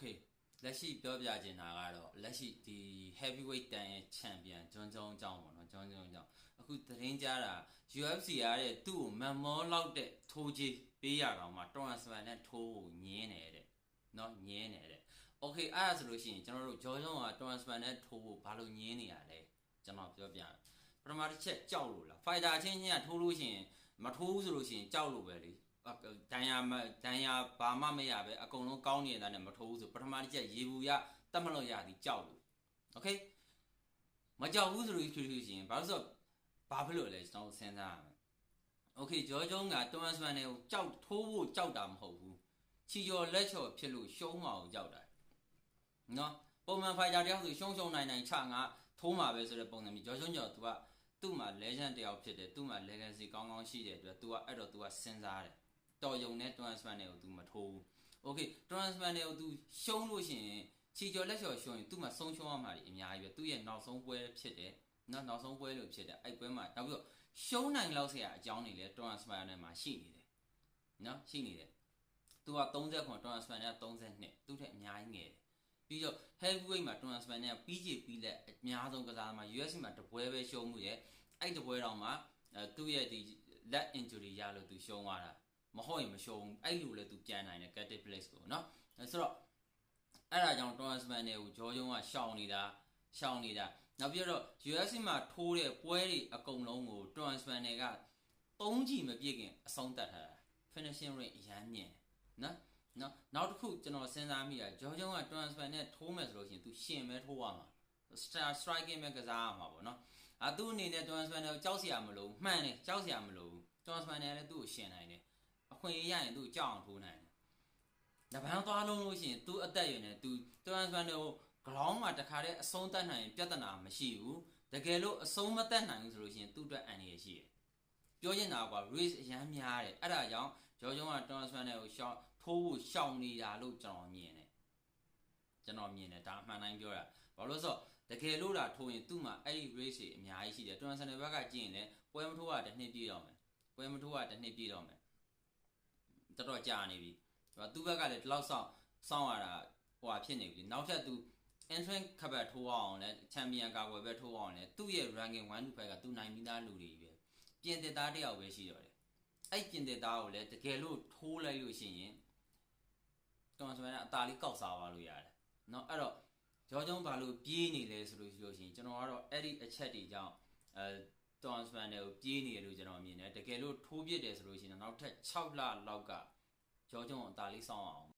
Okay လက်ရှိပြောပြချင်တာကတော့လက်ရှိဒီ heavyweight တန်ရဲ့ champion ဂျွန်ဂျုံအကြောင်းပေါ့နော်ဂျွန်ဂျုံအကြောင်းအခုသတင်းကြားတာ UFC ရတဲ့သူ့ကိုမန်မောလောက်တဲ့ထိုးကြီးပေးရအောင်မှာ transfer နဲ့ထိုးဖို့ညင်းနေတဲ့နော်ညင်းနေတဲ့ Okay အဲ့ဒါဆိုလို့ရှိရင်ကျွန်တော်တို့ဂျော်ဂျုံက transfer နဲ့ထိုးဖို့ဘာလို့ညင်းနေရလဲကျွန်တော်ပြောပြပထမတစ်ချက်ကြောက်လို့လား fighter ချင်းချင်းကထိုးလို့ရှိရင်မထိုးဆိုလို့ရှိရင်ကြောက်လို့ပဲလေဒဏ်ရာဘာမှမရပဲအကုန်လုံးကောင်းနေတာနဲ့မထိုးဘူးဆိုပထမတစ်ချက်ရေဘူးရတတ်မလို့ရသည်ကြောက်လို့ Okay မကြောက်ဘူးဆိုလို့ဖြစ်လို့ရှိရင်ဘာလို့ဆိုဘာဖြစ်လို့လဲကျွန်တော်စဉ်းစားရမယ် Okay ဂျော်ဂျုံကတွန်စပန်တွေကိုကြောက်ထိုးဖို့ကြောက်တာမဟုတ်ဘူးချီကျော်လက်ချော်ဖြစ်လို့ရှုံးမှာကိုကြောက်တာနော်ပုံမှန် fighter တယောက်ဆိုရှုံနိုင်ချငါထိုးမှာပဲဆိုတဲ့ပုံစံမျိုးဂျော်ဂျုံကျော် तू ကသူ့မှာ legend တယောက်ဖြစ်တယ်သူ့မှာ legacy ကောင်းကောင်းရှိတဲ့အတွက် तू ကအဲ့တော့ तू ကစဉ်းစားတယ်တော်ယုံနဲ့ transfer တွေကို तू မထိုးဘူး Okay transfer တွေကို तू ရှုံးလို့ရှိရင်ချီကျော်လက်ချော်ရှုံးရင် तू မှာဆုံးရှုံးရမှာအများကြီးပဲသူ့ရဲ့နောက်ဆုံးပွဲဖြစ်တယ်နော်နောက်ဆုံးပွဲလို့ဖြစ်တယ်အဲ့ပွဲမှာနောက်ပြီးတော့ရှုံးနိုင်လောက်ဆရာအကြောင်းတွေလည်း transfer နဲ့မှာရှိနေတယ်နော်ရှိနေတယ် तू က30 transfer နဲ့32သူ့ထက်အများကြီးငယ်တယ်ပြီးတော့ heavyweight မှာ transfer နဲ့ပြီးလက်အများဆုံးကစားသမား UFC မှာတပွဲပဲရှုံးမှုရဲ့အဲ့တပွဲတော့မှသူ့ရဲ့ဒီ leg injury ရလို့ तू ရှုံးသွားတာမဟုတ်ရင်မရှုံးအဲ့လိုလဲ तू ပြန်နိုင်တယ် Catic Place ကိုနော်ဆိုတော့အဲ့ဒါကြောင့် transfer တွေကိုဂျော်ဂျုံကရှောင်နေတာနောက်ပြီးတော့ UFC မှာထိုးတဲ့ပွဲတွေအကုန်လုံးကို transfer တွေက3ကြီးမပြည့်ခင်အဆုံးသတ်ထားတာ finishing rate အရမ်းမြင့်နော်နောက်တစ်ခုကျွန်တော်စဉ်းစားမိတာဂျော်ဂျုံက transfer နဲ့ထိုးမယ်ဆိုလို့ရှိရင် तू ရှင်မဲထိုးရမှာ striking ပဲကစားရမှာပေါ့နော်သူ့အနေနဲ့ transfer နဲ့ကြောက်စရာမလိုမှန်တယ်ကြောက်စရာမလို transfer နဲ့လည်းသူ့ကိုရှင်နိုင်တယ်အခွင့်အရေးရရင်သူ့ကိုကြောက်အောင်ထိုးနိုင်တယ်။ဒါဘာလို့သွားလုံးလို့ရှိရင် तू အသက်အရွယ်နဲ့ तू transfer နဲ့ကို ground မှာတခါတည်းအဆုံးသတ်နိုင်ရင်ပြဿနာမရှိဘူး။တကယ်လို့အဆုံးမသတ်နိုင်ဘူးဆိုလို့ရှိရင်သူ့အတွက်အန္တရာယ်ရှိတယ်။ပြောချင်တာကွာ risk အရမ်းများတယ်။အဲ့ဒါကြောင့်ဂျော်ဂျုံက transfer နဲ့ကိုထိုးဖို့ရှောင်နေတာလို့ကျွန်တော်မြင်တယ်။ဒါအမှန်တိုင်းပြောတာ။ဘာလို့ဆိုတော့တကယ်လို့ဒါထိုးရင်သူ့မှာအဲ့ဒီ risk တွေအများကြီးရှိတယ် transfer ဘက်ကကြည့်ရင်လည်းပွဲမထိုးရတဲ့နှစ်ပြည့်တော့မယ်တော်တော်ကြာနေပြီသူ့ဘက်ကလည်းဒီလောက်စောင့်ရတာဖြစ်နေပြီနောက်ထပ်သူ entrance ခပတ်ထိုးအောင်လဲ champion ကာကွယ်ပဲထိုးအောင်လဲသူ့ရဲ့ ranking 1 to 5ကသူနိုင်ပြီးသားလူတွေပဲပြင်သစ်သားတယောက်ပဲရှိတော့တယ်အဲ့ပြင်သစ်သားကိုလည်းတကယ်လို့ထိုးလိုက်လို့ရှိရင်တော်စမန်အသာလေးကောက်စားပါလို့ရတယ်เนาะအဲ့တော့ဂျော်ဂျုံဘာလို့ပြေးနေလဲဆိုလို့ရှိရင်ကျွန်တော်ကတော့အဲ့ဒီအချက်တွေကြောင့်transfer တွေကိုပြေးနေတယ်လို့ကျွန်တော်မြင်တယ်တကယ်လို့ထိုးပြစ်တယ်ဆိုလို့ရှိရင်နောက်ထပ်6လလောက်ကဂျော်ဂျုံအသာလေးစောင့်အောင်